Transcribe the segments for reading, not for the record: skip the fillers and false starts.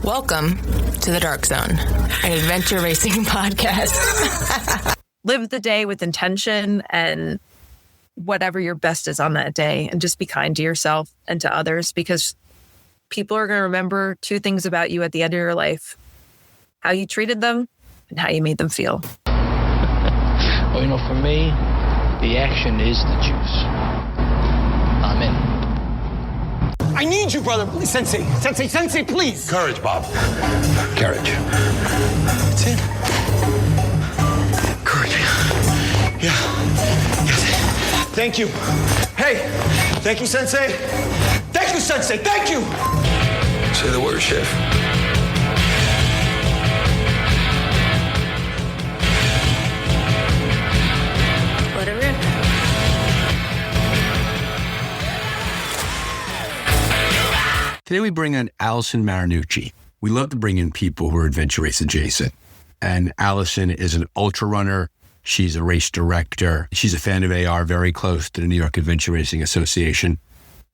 Welcome to the Dark Zone, an adventure racing podcast. Live the day with intention and whatever your best is on that day, and just be kind to yourself and to others, because people are going to remember two things about you at the end of your life: how you treated them and how you made them feel. Well, for me, the action is the juice. I'm in. I need you, brother. Please, Sensei, please. Courage, Bob. Courage. That's it. Courage. Yeah. Yes. Thank you. Hey, thank you, Sensei. Thank you, Sensei. Thank you. Say the word, Chef. Let it rip. Today we bring on Allison Marinucci. We love to bring in people who are adventure race adjacent. And Allison is an ultra runner. She's a race director. She's a fan of AR, very close to the New York Adventure Racing Association.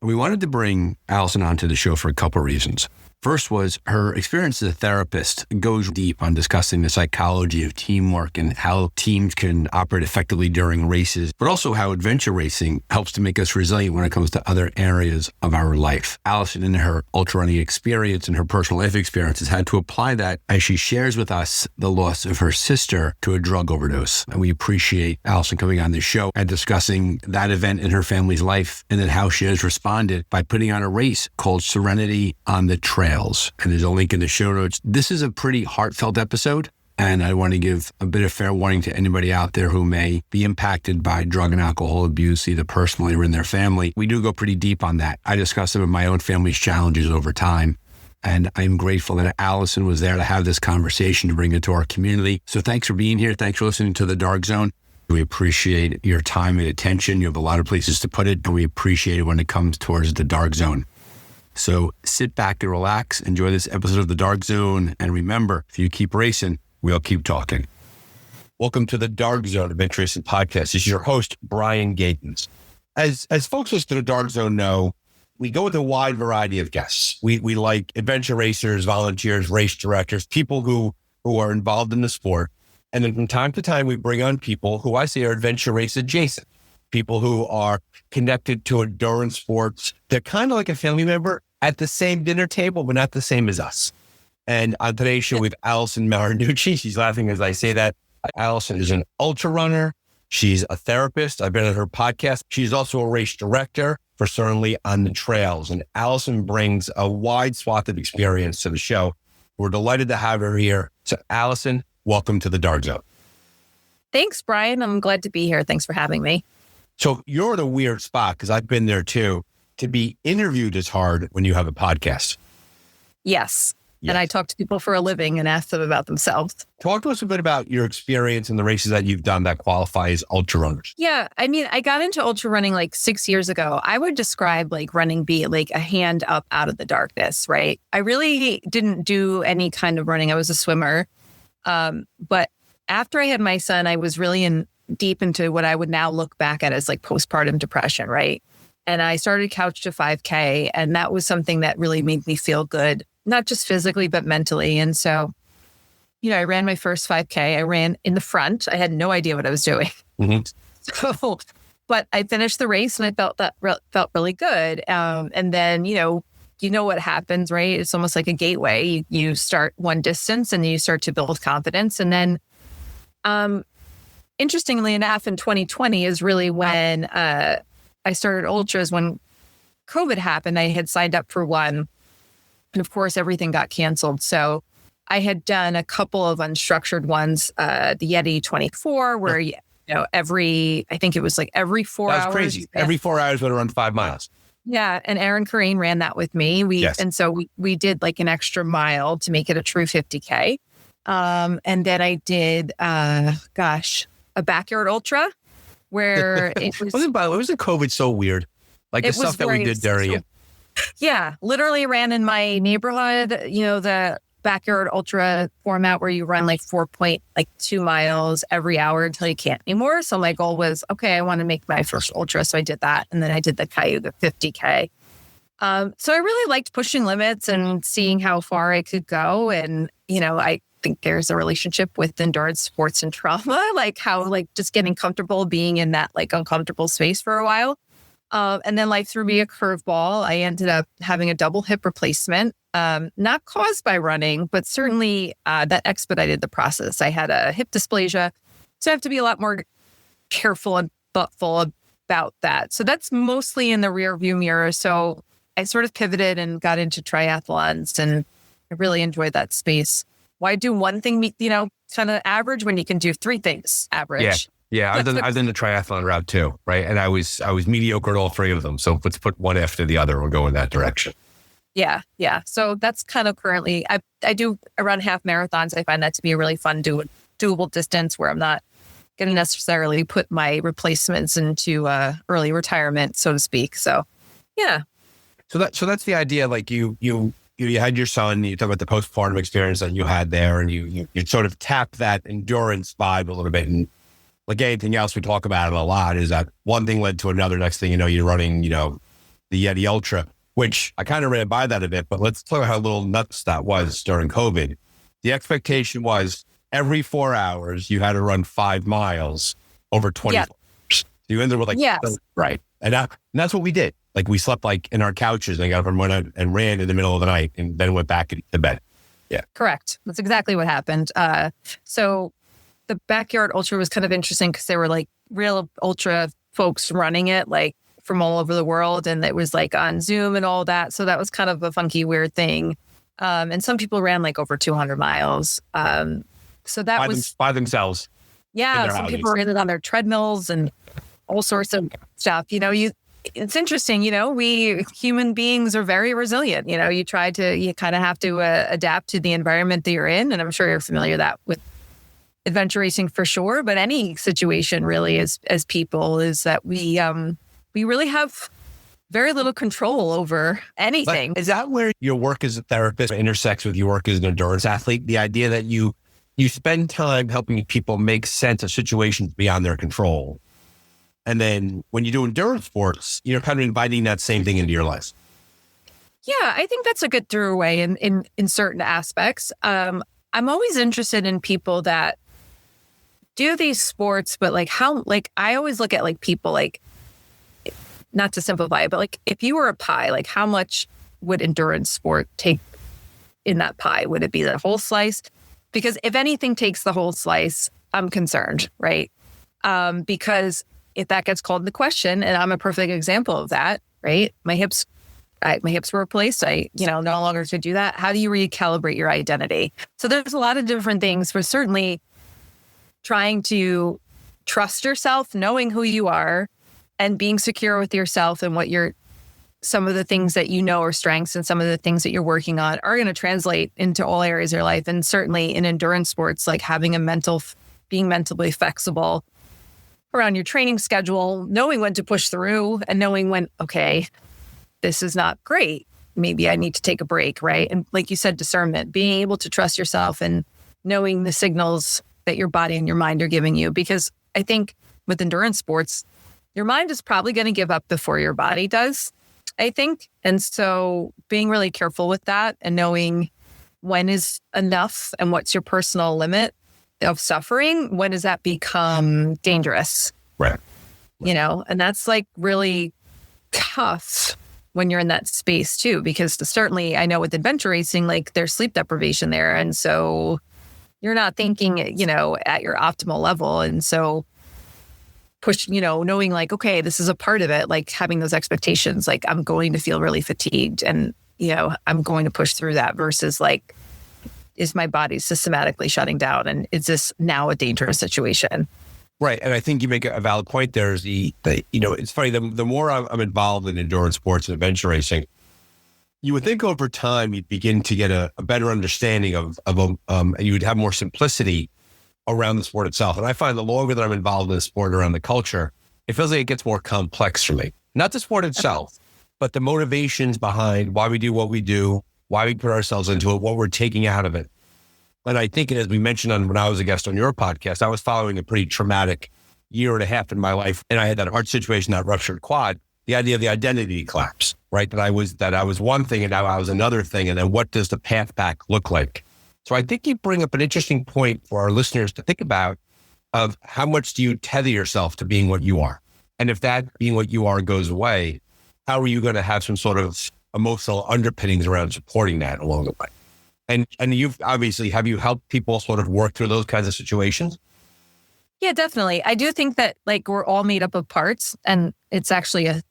And we wanted to bring Allison onto the show for a couple of reasons. First was her experience as a therapist goes deep on discussing the psychology of teamwork and how teams can operate effectively during races, but also how adventure racing helps to make us resilient when it comes to other areas of our life. Allison, in her ultra running experience and her personal life experience, has had to apply that as she shares with us the loss of her sister to a drug overdose. And we appreciate Allison coming on this show and discussing that event in her family's life, and then how she has responded by putting on a race called Serenity on the Trail. And there's a link in the show notes. This is a pretty heartfelt episode, and I want to give a bit of fair warning to anybody out there who may be impacted by drug and alcohol abuse, either personally or in their family. We do go pretty deep on that. I discuss some of my own family's challenges over time, and I'm grateful that Allison was there to have this conversation, to bring it to our community. So thanks for being here. Thanks for listening to The Dark Zone. We appreciate your time and attention. You have a lot of places to put it, and we appreciate it when it comes towards The Dark Zone. So sit back and relax, enjoy this episode of The Dark Zone, and remember, if you keep racing, we'll keep talking. Welcome to The Dark Zone Adventure Racing Podcast. This is your host, Brian Gatens. As folks listening to The Dark Zone know, we go with a wide variety of guests. We like adventure racers, volunteers, race directors, people who are involved in the sport. And then from time to time, we bring on people who I say are adventure race adjacent. People who are connected to endurance sports. They're kind of like a family member at the same dinner table, but not the same as us. And on today's show, we have Allison Marinucci. She's laughing as I say that. Allison is an ultra runner. She's a therapist. I've been on her podcast. She's also a race director for Serenity on the Trails. And Allison brings a wide swath of experience to the show. We're delighted to have her here. So Allison, welcome to The Dark Zone. Thanks, Brian. I'm glad to be here. Thanks for having me. So you're in a weird spot, because I've been there too. To be interviewed is hard when you have a podcast. Yes. And I talk to people for a living and ask them about themselves. Talk to us a bit about your experience in the races that you've done that qualify as ultra runners. Yeah. I mean, I got into ultra running like 6 years ago. I would describe like running be like a hand up out of the darkness, right? I really didn't do any kind of running. I was a swimmer. But after I had my son, I was really deep into what I would now look back at as like postpartum depression, right? And I started Couch to 5K, and that was something that really made me feel good, not just physically, but mentally. And so, I ran my first 5K. I ran in the front. I had no idea what I was doing. Mm-hmm. But I finished the race, and I felt really good. And then, you know what happens, right? It's almost like a gateway. You start one distance, and you start to build confidence. And then, interestingly enough, in 2020 is really when I started ultras. When COVID happened, I had signed up for one. And of course, everything got canceled. So I had done a couple of unstructured ones, the Yeti 24, where, I think it was like every 4 hours. That was crazy. Every 4 hours, would run 5 miles. Yeah. And Aaron Kareen ran that with me. And so we did like an extra mile to make it a true 50K. And then I did, a backyard ultra where it was. Wasn't COVID so weird? Like the stuff that we did during it. Yeah. Literally ran in my neighborhood, the backyard ultra format where you run like 4.2 miles every hour until you can't anymore. So my goal was, okay, I want to make my first ultra. So I did that. And then I did the Cayuga 50K. So I really liked pushing limits and seeing how far I could go. And, I think there's a relationship with endurance sports and trauma, like how just getting comfortable being in that uncomfortable space for a while. And then life threw me a curveball. I ended up having a double hip replacement, not caused by running, but certainly that expedited the process. I had a hip dysplasia, so I have to be a lot more careful and thoughtful about that. So that's mostly in the rear view mirror. So I sort of pivoted and got into triathlons, and I really enjoyed that space. Why do one thing, kind of average when you can do three things average? Yeah, I've done the triathlon route too, right? And I was mediocre at all three of them. So let's put one after the other and go in that direction. Yeah. So that's kind of currently, I do around half marathons. I find that to be a really fun, doable distance where I'm not going to necessarily put my replacements into early retirement, so to speak. So, yeah. So that's the idea. Like you had your son, you talk about the postpartum experience that you had there, and you sort of tap that endurance vibe a little bit. And like anything else, we talk about it a lot, is that one thing led to another. Next thing you know, you're running, the Yeti Ultra, which I kind of ran by that a bit, but let's talk about how little nuts that was during COVID. The expectation was every 4 hours, you had to run 5 miles over 24 hours. So you ended up with right. And that's what we did. Like we slept in our couches and got up and went out and ran in the middle of the night and then went back to bed. Yeah. Correct. That's exactly what happened. So the Backyard Ultra was kind of interesting because they were real ultra folks running it from all over the world. And it was on Zoom and all that. So that was kind of a funky, weird thing. And some people ran over 200 miles. So that was by themselves. Yeah. Some people were on their treadmills and all sorts of stuff. It's interesting, we human beings are very resilient. You kind of have to adapt to the environment that you're in. And I'm sure you're familiar that with adventure racing for sure. But any situation really as people is that we really have very little control over anything. Is that where your work as a therapist intersects with your work as an endurance athlete? The idea that you spend time helping people make sense of situations beyond their control. And then when you do endurance sports, you're kind of inviting that same thing into your life. Yeah, I think that's a good throughway in certain aspects. I'm always interested in people that do these sports, but I always look at people not to simplify it, but if you were a pie, how much would endurance sport take in that pie? Would it be the whole slice? Because if anything takes the whole slice, I'm concerned, right? Because if that gets called into question, and I'm a perfect example of that, right? My hips were replaced. I, no longer could do that. How do you recalibrate your identity? So there's a lot of different things, but certainly trying to trust yourself, knowing who you are, and being secure with yourself and what some of the things that are strengths and some of the things that you're working on are going to translate into all areas of your life. And certainly in endurance sports, having being mentally flexible around your training schedule, knowing when to push through and knowing when, okay, this is not great. Maybe I need to take a break, right? And like you said, discernment, being able to trust yourself and knowing the signals that your body and your mind are giving you. Because I think with endurance sports, your mind is probably going to give up before your body does, I think. And so being really careful with that and knowing when is enough and what's your personal limit of suffering, when does that become dangerous? Right. And that's really tough when you're in that space too, because certainly I know with adventure racing, there's sleep deprivation there. And so you're not thinking, at your optimal level. And so knowing okay, this is a part of it, having those expectations, I'm going to feel really fatigued and, I'm going to push through that versus is my body systematically shutting down? And is this now a dangerous situation? Right. And I think you make a valid point there is it's funny, the more I'm involved in endurance sports and adventure racing, you would think over time you'd begin to get a better understanding of and you would have more simplicity around the sport itself. And I find the longer that I'm involved in the sport around the culture, it feels like it gets more complex for me. Not the sport itself, but the motivations behind why we do what we do, why we put ourselves into it, what we're taking out of it. And I think, as we mentioned when I was a guest on your podcast, I was following a pretty traumatic 1.5 years in my life. And I had that heart situation, that ruptured quad. the idea of the identity collapse, right? That I was one thing and now I was another thing. And then what does the path back look like? So I think you bring up an interesting point for our listeners to think about of how much do you tether yourself to being what you are? And if that being what you are goes away, how are you going to have some sort of emotional underpinnings around supporting that along the way? And you've obviously, have you helped people sort of work through those kinds of situations? Yeah, definitely. I do think that like we're all made up of parts, and it's actually a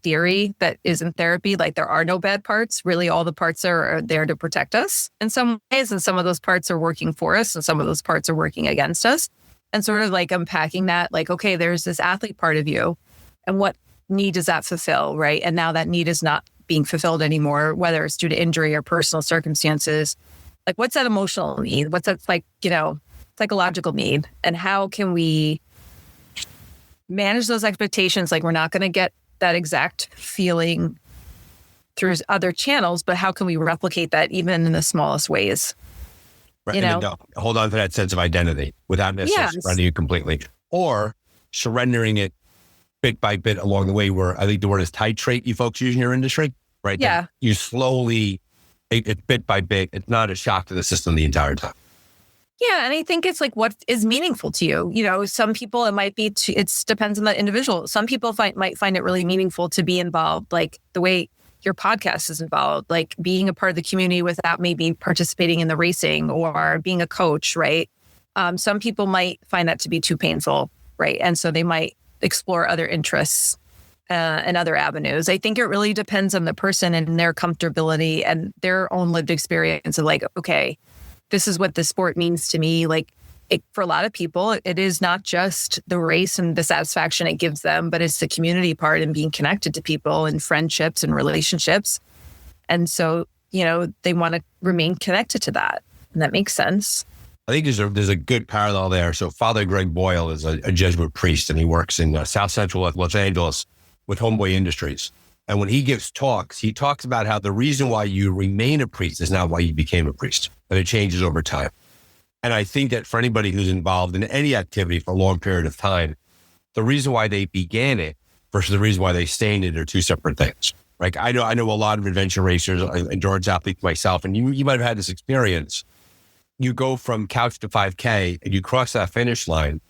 theory that is in therapy. Like there are no bad parts. Really, all the parts are there to protect us in some ways, and some of those parts are working for us, and some of those parts are working against us. And sort of like unpacking that, like, okay, there's this athlete part of you, and what need does that fulfill, right? And now that need is not being fulfilled anymore, whether it's due to injury or personal circumstances. Like, what's that emotional need? What's that, like, psychological need? And how can we manage those expectations? Like, we're not going to get that exact feeling through other channels, but how can we replicate that even in the smallest ways? Right. Hold on to that sense of identity without necessarily surrendering you completely, or surrendering it bit by bit along the way, where I think the word is titrate you folks use in your industry, right? Yeah. That you slowly, it bit by bit, it's not a shock to the system the entire time. Yeah. And I think it's like, what is meaningful to you? Some people, it might be, it depends on the individual. Some people might find it really meaningful to be involved, like the way your podcast is involved, like being a part of the community without maybe participating in the racing or being a coach, right? Some people might find that to be too painful, right? And so they might explore other interests and other avenues. I think it really depends on the person and their comfortability and their own lived experience of like, okay, this is what the sport means to me. Like for a lot of people, it is not just the race and the satisfaction it gives them, but it's the community part and being connected to people and friendships and relationships. And so, they want to remain connected to that. And that makes sense. I think there's a good parallel there. So Father Greg Boyle is a Jesuit priest, and he works in South Central Los Angeles with Homeboy Industries. And when he gives talks, he talks about how the reason why you remain a priest is not why you became a priest, and it changes over time. And I think that for anybody who's involved in any activity for a long period of time, the reason why they began it versus the reason why they stay in it are two separate things. Like I know a lot of adventure racers, endurance athletes myself, and you might have had this experience. You go from couch to 5K and you cross that finish line.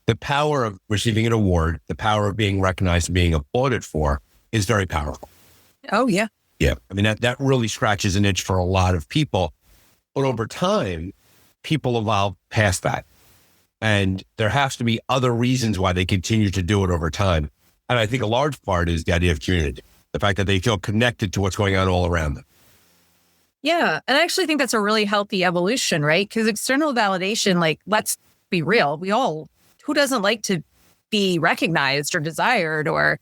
The power of receiving an award, the power of being recognized and being applauded for is very powerful. Oh, yeah. Yeah. I mean, that really scratches an itch for a lot of people. But over time, people evolve past that. And there has to be other reasons why they continue to do it over time. And I think a large part is the idea of community, the fact that they feel connected to what's going on all around them. Yeah. And I actually think that's a really healthy evolution, right? Because external validation, like, let's be real. Who doesn't like to be recognized or desired or,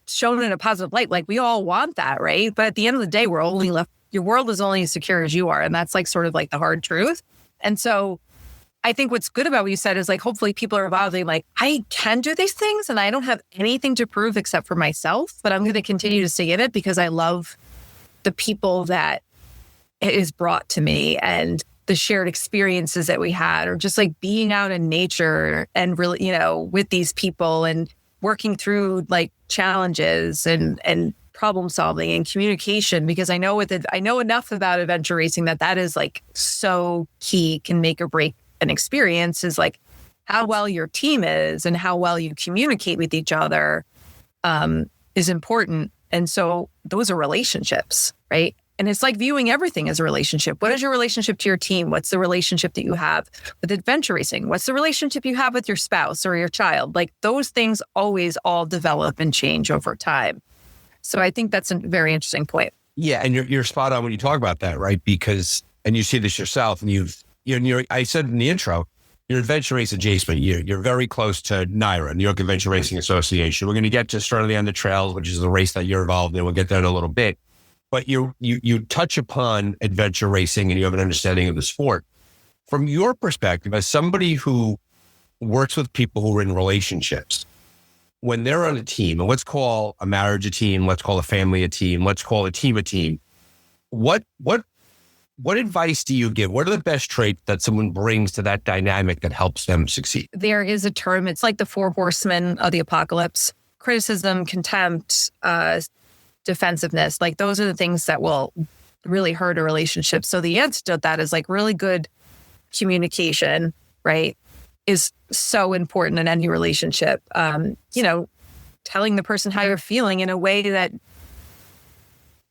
shown in a positive light? Like, we all want that, right? But at the end of the day, we're only left, your world is only as secure as you are. And that's like sort of like the hard truth. And so I think what's good about what you said is like, hopefully people are evolving, like, I can do these things and I don't have anything to prove except for myself, but I'm going to continue to stay in it because I love the people that it is brought to me and the shared experiences that we had, or just like being out in nature and really, with these people and working through like challenges and problem solving and communication, because I know enough about adventure racing that is like so key, can make or break an experience, is like how well your team is and how well you communicate with each other is important. And so those are relationships, right? And it's like viewing everything as a relationship. What is your relationship to your team? What's the relationship that you have with adventure racing? What's the relationship you have with your spouse or your child? Like, those things always all develop and change over time. So I think that's a very interesting point. Yeah. And you're spot on when you talk about that, right? Because, and you see this yourself, and I said in the intro, you're adventure race adjacent. You're very close to NYRA, New York Adventure Racing Association. We're going to get to Serenity on the Trails, which is the race that you're involved in. We'll get there in a little bit. But you touch upon adventure racing and you have an understanding of the sport. From your perspective, as somebody who works with people who are in relationships, when they're on a team, and let's call a marriage a team, let's call a family a team, let's call a team, what advice do you give? What are the best traits that someone brings to that dynamic that helps them succeed? There is a term, it's like the 4 horsemen of the apocalypse: criticism, contempt, defensiveness, like those are the things that will really hurt a relationship. So the antidote to that is like really good communication, right? Is so important in any relationship. Telling the person how you're feeling in a way that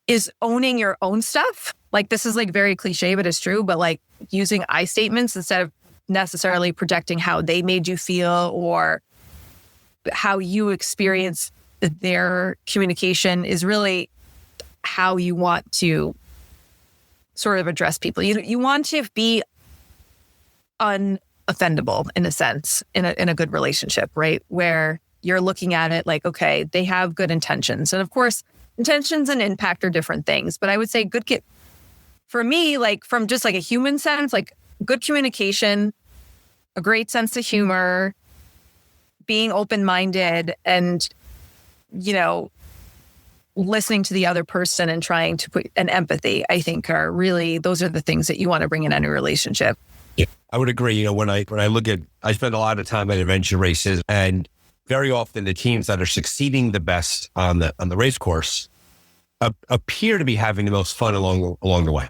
is owning your own stuff. Like this is like very cliche, but it's true. But like using I statements instead of necessarily projecting how they made you feel or how you experience their communication is really how you want to sort of address people. You want to be unoffendable in a sense, in a good relationship, right? Where you're looking at it like, okay, they have good intentions. And of course, intentions and impact are different things. But I would say for me, like from just like a human sense, like good communication, a great sense of humor, being open-minded and, listening to the other person and trying to put an empathy, I think those are the things that you want to bring in any relationship. Yeah, I would agree. When I look at, I spend a lot of time at adventure races, and very often the teams that are succeeding the best on the race course appear to be having the most fun along the way,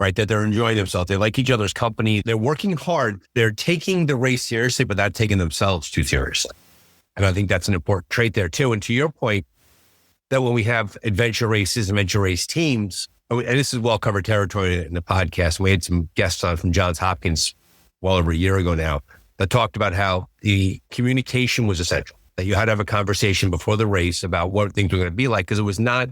right? That they're enjoying themselves. They like each other's company. They're working hard. They're taking the race seriously, but not taking themselves too seriously. And I think that's an important trait there too. And to your point, that when we have adventure race teams, and this is well-covered territory in the podcast. We had some guests on from Johns Hopkins well over a year ago now that talked about how the communication was essential, that you had to have a conversation before the race about what things were going to be like, because it was not,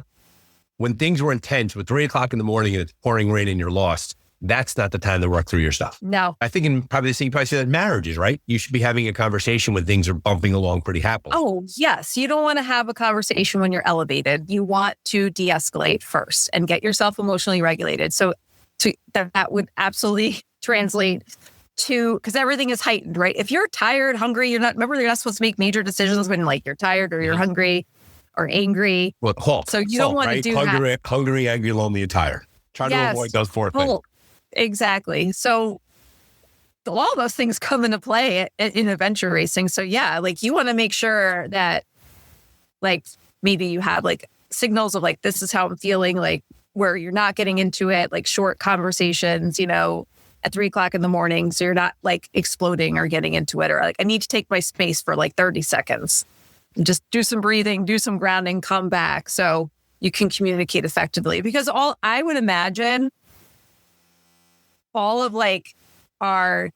when things were intense, with 3 o'clock in the morning and it's pouring rain and you're lost, that's not the time to work through your stuff. No. I think you probably say that in marriages, right? You should be having a conversation when things are bumping along pretty happily. Oh, yes. You don't want to have a conversation when you're elevated. You want to de-escalate first and get yourself emotionally regulated. So that would absolutely translate to, because everything is heightened, right? If you're tired, hungry, you're not supposed to make major decisions when like you're tired or you're hungry or angry. Well, halt. So you don't want to do that. Hungry, angry, lonely, and tired. Try to avoid those four things. Exactly. So all those things come into play in adventure racing. So yeah, like you want to make sure that like maybe you have like signals of like, this is how I'm feeling, like where you're not getting into it, like short conversations, at 3 o'clock in the morning. So you're not like exploding or getting into it, or like, I need to take my space for like 30 seconds and just do some breathing, do some grounding, come back. So you can communicate effectively, because I would imagine all of like our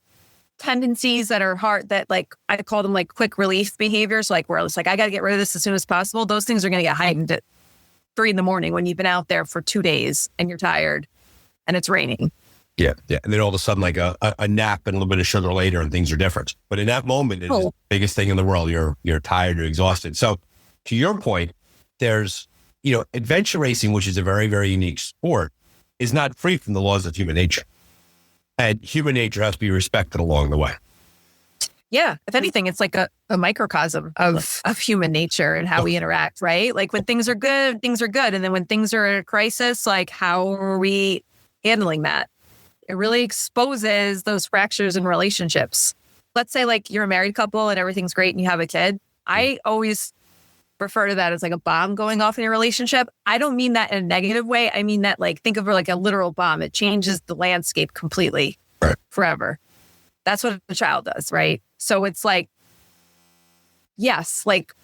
tendencies that are hard, that like I call them like quick relief behaviors, like where it's like, I got to get rid of this as soon as possible. Those things are going to get heightened at 3 a.m. when you've been out there for 2 days and you're tired and it's raining. Yeah. And then all of a sudden like a nap and a little bit of sugar later and things are different. But in that moment, it's the biggest thing in the world. You're tired, you're exhausted. So to your point, there's, adventure racing, which is a very, very unique sport, is not free from the laws of human nature. And human nature has to be respected along the way. Yeah. If anything, it's like a microcosm of human nature and how we interact, right? Like when things are good, things are good. And then when things are a crisis, like how are we handling that? It really exposes those fractures in relationships. Let's say like you're a married couple and everything's great and you have a kid. I always refer to that as like a bomb going off in your relationship. I don't mean that in a negative way. I mean that like, think of it like a literal bomb. It changes the landscape completely forever. That's what a child does, right? So it's like, yes, like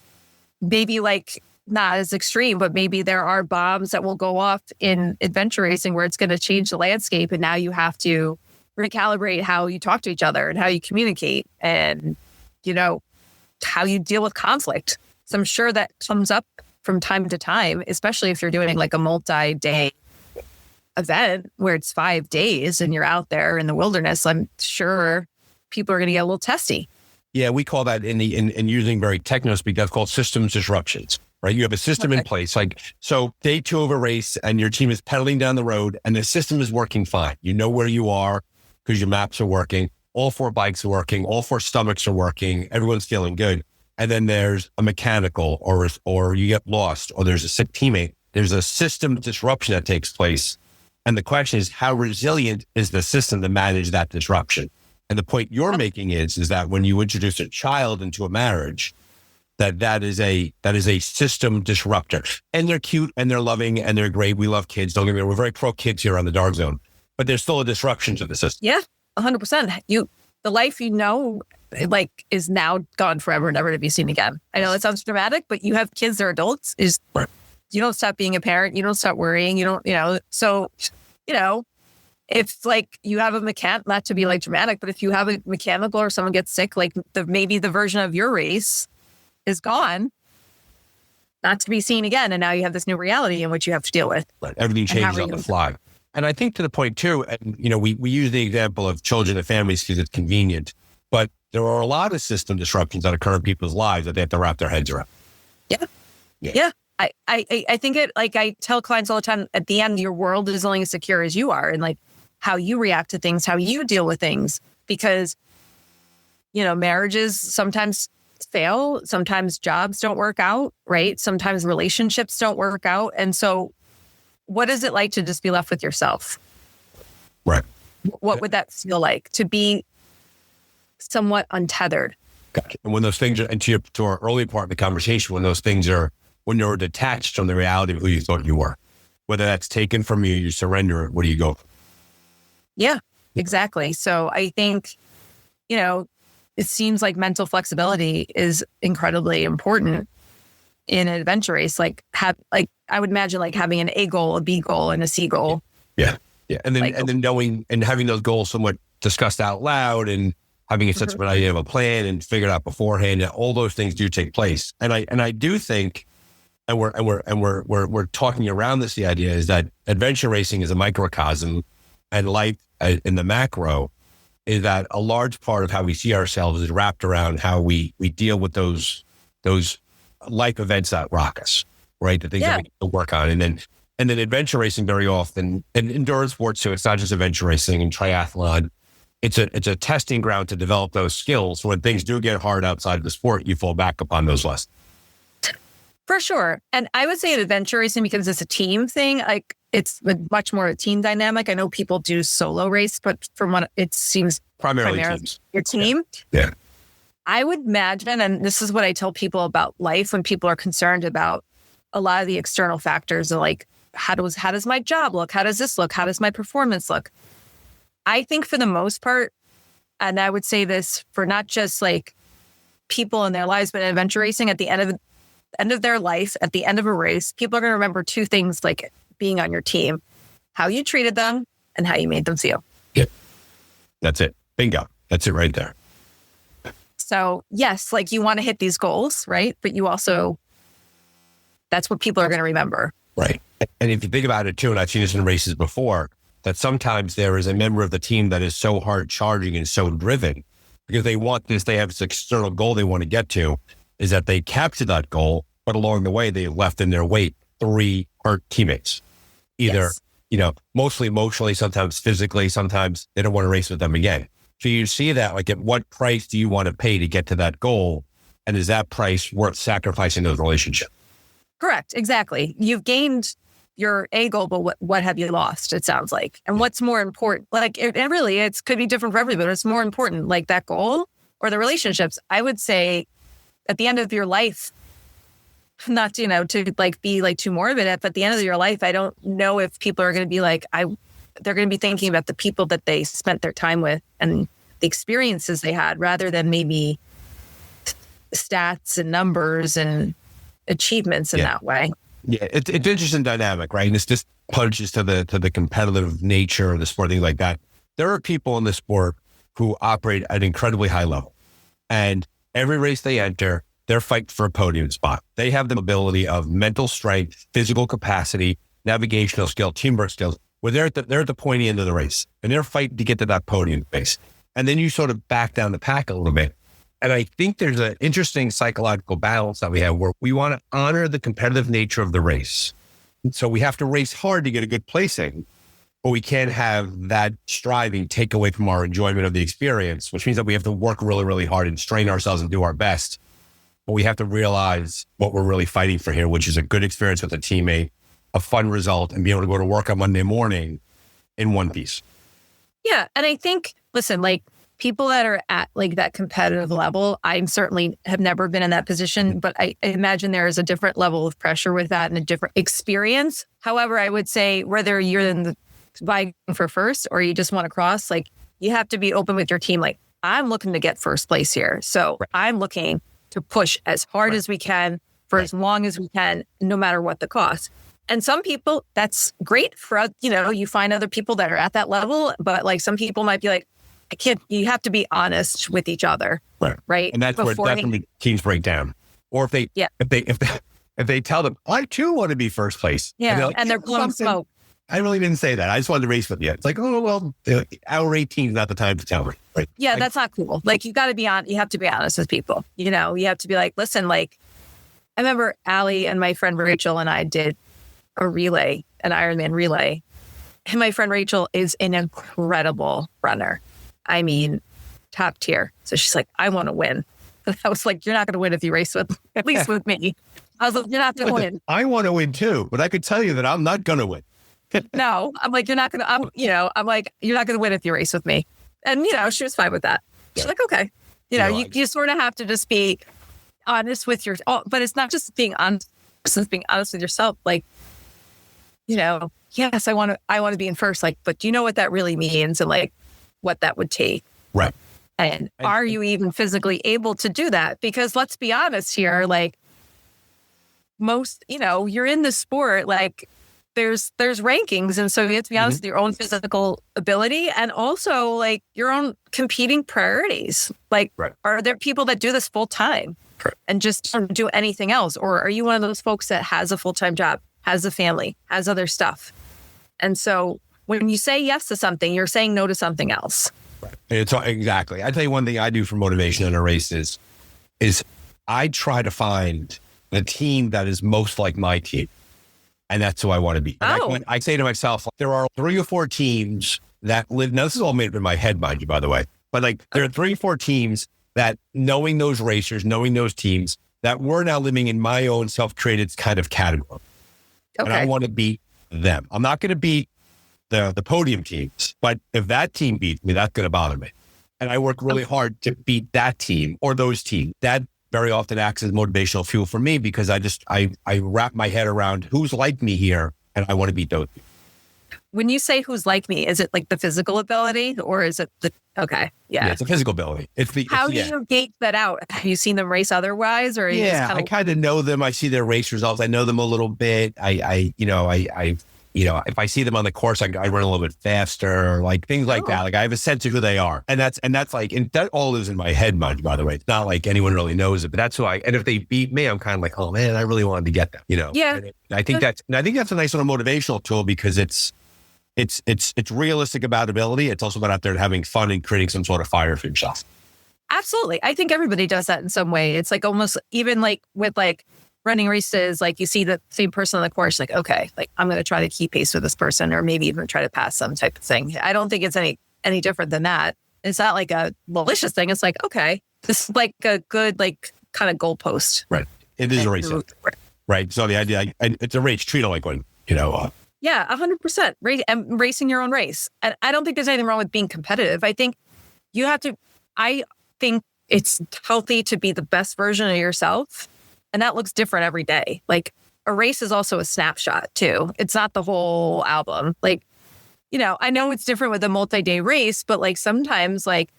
maybe like not as extreme, but maybe there are bombs that will go off in adventure racing where it's going to change the landscape. And now you have to recalibrate how you talk to each other and how you communicate and, how you deal with conflict. So I'm sure that comes up from time to time, especially if you're doing like a multi-day event where it's 5 days and you're out there in the wilderness. I'm sure people are going to get a little testy. Yeah, we call that in using very techno speak, that's called systems disruptions, right? You have a system in place. Like, so day 2 of a race and your team is pedaling down the road and the system is working fine. You know where you are because your maps are working. All 4 bikes are working. All 4 stomachs are working. Everyone's feeling good. And then there's a mechanical or you get lost or there's a sick teammate. There's a system disruption that takes place. And the question is, how resilient is the system to manage that disruption? And the point you're making is that when you introduce a child into a marriage, that is a system disruptor. And they're cute and they're loving and they're great. We love kids. Don't get me wrong. We're very pro kids here on the Dark Zone, but there's still a disruption to the system. Yeah, 100%. The life like is now gone forever, never to be seen again. I know it sounds dramatic, but you have kids, they're adults. Right. You don't stop being a parent. You don't stop worrying. You don't, so, if like you have a mechanic, not to be like dramatic, but if you have a mechanical or someone gets sick, like maybe the version of your race is gone, not to be seen again. And now you have this new reality in which you have to deal with. Right. Everything changes on the fly. And I think to the point too, and we use the example of children and families because it's convenient, but there are a lot of system disruptions that occur in people's lives that they have to wrap their heads around. Yeah. I think like I tell clients all the time, at the end, your world is only as secure as you are, and like how you react to things, how you deal with things, because, marriages sometimes fail. Sometimes jobs don't work out, right? Sometimes relationships don't work out. And so what is it like to just be left with yourself? Right. What would that feel like to be somewhat untethered? Gotcha. And when those things are, and to our early part of the conversation, when you're detached from the reality of who you thought you were, whether that's taken from you, you surrender it, where do you go? Yeah, exactly. So I think, it seems like mental flexibility is incredibly important in an adventure race. I would imagine like having an A goal, a B goal, and a C goal. Yeah. And then knowing and having those goals somewhat discussed out loud and having a sense of an idea of a plan and figured out beforehand. All those things do take place. And I do think, and we're talking around this, the idea is that adventure racing is a microcosm, and life in the macro is that a large part of how we see ourselves is wrapped around how we deal with those life events that rock us, right? The things that we need to work on. And then adventure racing very often, and endurance sports too, it's not just adventure racing and triathlon. It's a testing ground to develop those skills. When things do get hard outside of the sport, you fall back upon those lessons. For sure. And I would say in adventure racing, because it's a team thing, like it's much more a team dynamic. I know people do solo race, but from what it seems primarily teams. Your team. Yeah. I would imagine, and this is what I tell people about life when people are concerned about a lot of the external factors of like, how does my job look? How does this look? How does my performance look? I think for the most part, and I would say this for not just like people in their lives, but in adventure racing, at the end of their life, at the end of a race, people are going to remember two things like being on your team: how you treated them and how you made them feel. Yep. That's it. Bingo. That's it right there. So yes, like you want to hit these goals, right? But you also, that's what people are going to remember. Right. And if you think about it too, and I've seen this in races before, that sometimes there is a member of the team that is so hard charging and so driven because they want this, they have this external goal they want to get to, is that they capture that goal, but along the way, they left in their wake 3 hurt teammates. Either, mostly emotionally, sometimes physically, sometimes they don't want to race with them again. So you see that, like, at what price do you want to pay to get to that goal? And is that price worth sacrificing those relationships? Correct. Exactly. You've gained your A goal, but what have you lost? It sounds like. And what's more important? Like, it really could be different for everybody, but it's more important, like that goal or the relationships. I would say at the end of your life, not, to like be like too morbid, but at the end of your life, I don't know if people are going to be like, they're going to be thinking about the people that they spent their time with and the experiences they had rather than maybe stats and numbers and achievements in that way. Yeah, it's interesting dynamic, right? And this just punches to the competitive nature of the sport, things like that. There are people in the sport who operate at an incredibly high level, and every race they enter, they're fighting for a podium spot. They have the ability of mental strength, physical capacity, navigational skill, teamwork skills, where they're at the pointy end of the race, and they're fighting to get to that podium space. And then you sort of back down the pack a little bit. And I think there's an interesting psychological balance that we have where we want to honor the competitive nature of the race. So we have to race hard to get a good placing, but we can't have that striving take away from our enjoyment of the experience, which means that we have to work really, really hard and strain ourselves and do our best. But we have to realize what we're really fighting for here, which is a good experience with a teammate, a fun result, and be able to go to work on Monday morning in one piece. Yeah. And I think, listen, like people that are at like that competitive level, I certainly have never been in that position, but I imagine there is a different level of pressure with that and a different experience. However, I would say whether you're in the vying for first or you just want to cross, like you have to be open with your team. Like, I'm looking to get first place here. So I'm looking to push as hard as we can for as long as we can, no matter what the cost. And some people, that's great for, you find other people that are at that level, but like some people might be like, you have to be honest with each other. Right. And that's where definitely teams break down. Or if they tell them, I too want to be first place. Yeah. And they're blowing smoke. I really didn't say that. I just wanted to race with you. It's like, oh, well, hour 18 is not the time to tell me. Right. Yeah. That's not cool. Like you have to be honest with people. You have to be like, listen, like I remember Allie and my friend Rachel and I did a relay, an Ironman relay. And my friend Rachel is an incredible runner. I mean, top tier. So she's like, I want to win. And I was like, you're not going to win if you race at least with me. I was like, you're not going to win. I want to win too, but I could tell you that I'm not going to win. No, I'm like, you're not going to, I'm like, you're not going to win if you race with me. And, she was fine with that. She's like, okay. You sort of have to just be honest with but it's not just being honest, it's being honest with yourself. Like, yes, I want to be in first, like, but do you know what that really means? And like, what that would take. Right. And are you even physically able to do that? Because let's be honest here, like most, you're in the sport, like there's rankings. And so you have to be honest with your own physical ability and also like your own competing priorities. Like, are there people that do this full time and just don't do anything else? Or are you one of those folks that has a full-time job, has a family, has other stuff? And so when you say yes to something, you're saying no to something else. Right. Exactly. I tell you one thing I do for motivation in a race is I try to find the team that is most like my team. And that's who I want to be. And I say to myself, there are 3 or 4 teams that live. Now, this is all made up in my head, mind you, by the way. But like there are 3 or 4 teams that knowing those racers, knowing those teams, that we're now living in my own self-created kind of category. Okay. And I want to beat them. I'm not going to beat the podium teams, but if that team beats me, that's going to bother me. And I work really hard to beat that team or those teams. That very often acts as motivational fuel for me because I wrap my head around who's like me here and I want to beat those people. When you say who's like me, is it like the physical ability or is it okay. Yeah, it's a physical ability. How do you gauge that out? Have you seen them race otherwise or? I kind of know them. I see their race results. I know them a little bit. If I see them on the course, I run a little bit faster, or like things like that. Like I have a sense of who they are. And that's like, and that all is in my head, mind you, by the way. It's not like anyone really knows it, but that's who and if they beat me, I'm kind of like, oh man, I really wanted to get them, Yeah. And I think that's a nice little motivational tool because it's realistic about ability. It's also about out there having fun and creating some sort of fire for yourself. Absolutely. I think everybody does that in some way. It's like almost even like with like running races, like you see the same person on the course, like, okay, like I'm going to try to keep pace with this person or maybe even try to pass some type of thing. I don't think it's any different than that. It's not like a malicious thing. It's like, okay, this is like a good, like kind of goalpost. Right. It is a race. Right. So the idea, it's a race, treat it like one, Yeah, 100%. Racing your own race. And I don't think there's anything wrong with being competitive. I think I think it's healthy to be the best version of yourself. And that looks different every day. Like a race is also a snapshot too. It's not the whole album. Like, I know it's different with a multi-day race, but like sometimes like,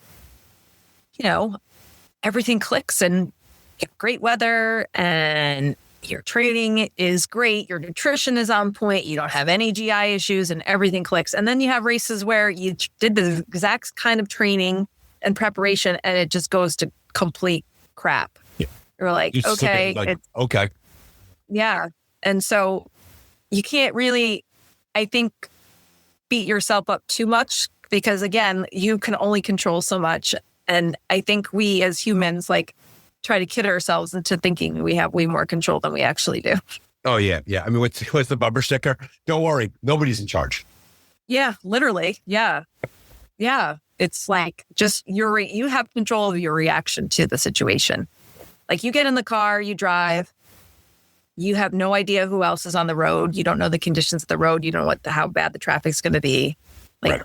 everything clicks and you get great weather and your training is great. Your nutrition is on point. You don't have any GI issues and everything clicks. And then you have races where you did the exact kind of training and preparation and it just goes to complete crap. Yeah. You're like, okay. Yeah. And so you can't really, I think, beat yourself up too much because again, you can only control so much. And I think we as humans like try to kid ourselves into thinking we have way more control than we actually do. Oh yeah. Yeah. I mean, what's the bumper sticker? Don't worry. Nobody's in charge. Yeah, literally. Yeah. Yeah. It's like just you have control of your reaction to the situation. Like you get in the car, you drive, you have no idea who else is on the road. You don't know the conditions of the road. You don't know how bad the traffic's going to be. Like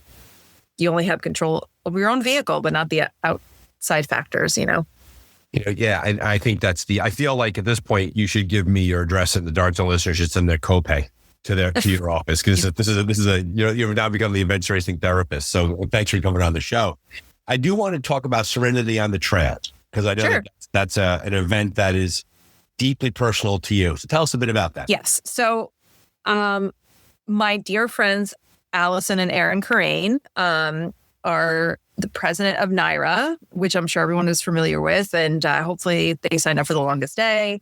you only have control of your own vehicle, but not the outside factors, You know, yeah, and I think I feel like at this point you should give me your address and the Dark Zone listeners should send their copay to your office, because this is a you've now become the adventure racing therapist. So thanks for coming on the show. I do want to talk about Serenity on the Trail, because I know Sure. that's an event that is deeply personal to you. So tell us a bit about that. Yes. So, my dear friends, Allison and Aaron Corain, are the president of NYRA, which I'm sure everyone is familiar with. And hopefully they signed up for the longest day.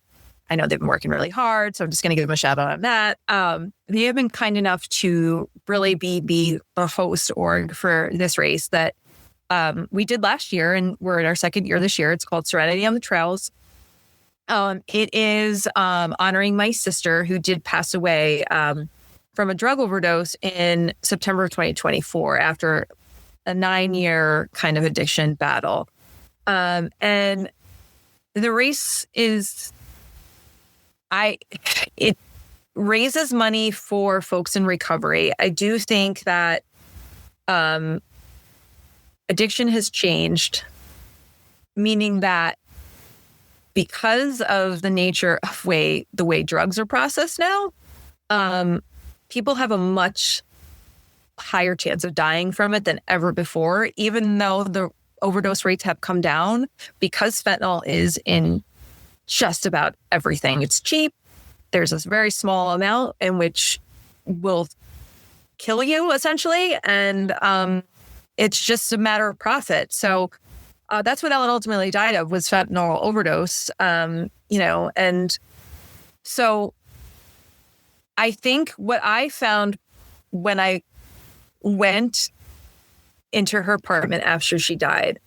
I know they've been working really hard, so I'm just going to give them a shout out on that. They have been kind enough to really be the host org for this race that we did last year, and we're in our second year this year. It's called Serenity on the Trails. It is honoring my sister, who did pass away from a drug overdose in September of 2024 after a 9-year kind of addiction battle. And the race it raises money for folks in recovery. I do think that addiction has changed, meaning that because of the nature of the way drugs are processed now, people have a much higher chance of dying from it than ever before, even though the overdose rates have come down, because fentanyl is in just about everything. It's cheap. There's this very small amount in which will kill you, essentially. And it's just a matter of profit. So that's what Ellen ultimately died of, was fentanyl overdose. And so I think what I found when I went into her apartment after she died,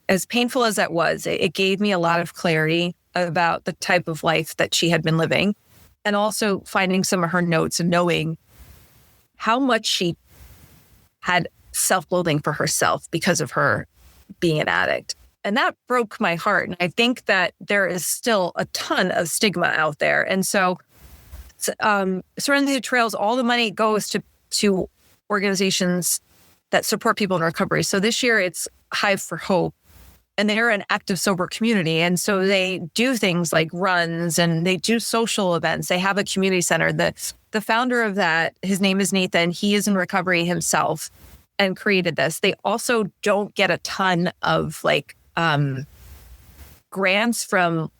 as painful as that was, it gave me a lot of clarity about the type of life that she had been living, and also finding some of her notes and knowing how much she had self-loathing for herself because of her being an addict. And that broke my heart. And I think that there is still a ton of stigma out there. And so Serenity Trails, all the money goes to organizations that support people in recovery. So this year it's Hive for Hope, and they're an active, sober community. And so they do things like runs, and they do social events. They have a community center. The founder of that, his name is Nathan. He is in recovery himself and created this. They also don't get a ton of grants from,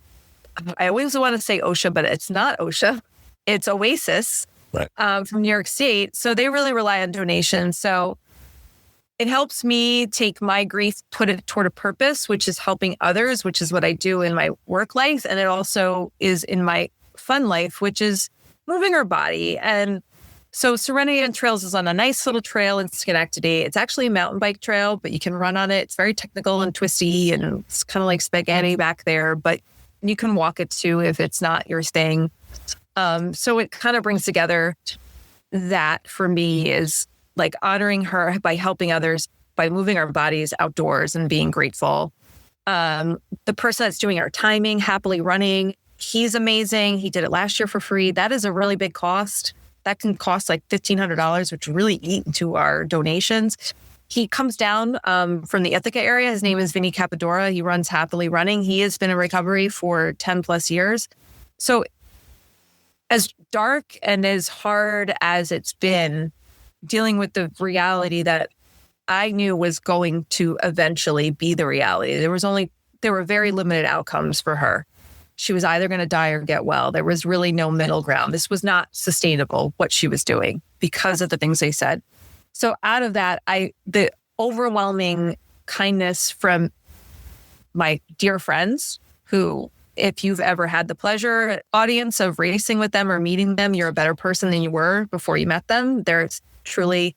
I always want to say OSHA, but it's not OSHA. It's Oasis, right, from New York State. So they really rely on donations. So it helps me take my grief, put it toward a purpose, which is helping others, which is what I do in my work life. And it also is in my fun life, which is moving our body. And so Serenity on Trails is on a nice little trail in Schenectady. It's actually a mountain bike trail, but you can run on it. It's very technical and twisty, and it's kind of like spaghetti back there, but you can walk it too if it's not your thing. So it kind of brings together that, for me, is like honoring her by helping others, by moving our bodies outdoors and being grateful. The person that's doing our timing, Happily Running, he's amazing. He did it last year for free. That is a really big cost. That can cost like $1,500, which really eat into our donations. He comes down from the Ithaca area. His name is Vinny Capadora. He runs Happily Running. He has been in recovery for 10 plus years. So as dark and as hard as it's been, dealing with the reality that I knew was going to eventually be the reality. There were very limited outcomes for her. She was either going to die or get well. There was really no middle ground. This was not sustainable, what she was doing, because of the things they said. So out of that, the overwhelming kindness from my dear friends, who, if you've ever had the pleasure, audience, of racing with them or meeting them, you're a better person than you were before you met them. They're truly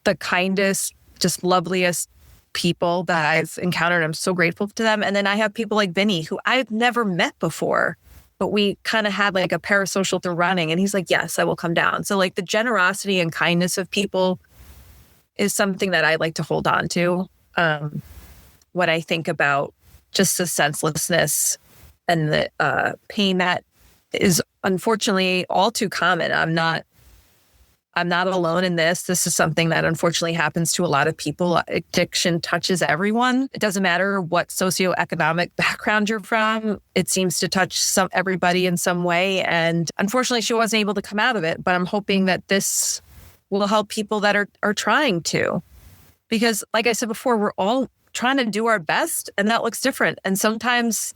the kindest, just loveliest people that I've encountered. I'm so grateful to them. And then I have people like Vinny, who I've never met before, but we kind of had like a parasocial through running. And he's like, yes, I will come down. So like the generosity and kindness of people is something that I like to hold on to. When I think about just the senselessness and the pain that is unfortunately all too common. I'm not alone in this. This is something that unfortunately happens to a lot of people. Addiction touches everyone. It doesn't matter what socioeconomic background you're from. It seems to touch everybody in some way. And unfortunately, she wasn't able to come out of it. But I'm hoping that this will help people that are trying to. Because like I said before, we're all trying to do our best, and that looks different. And sometimes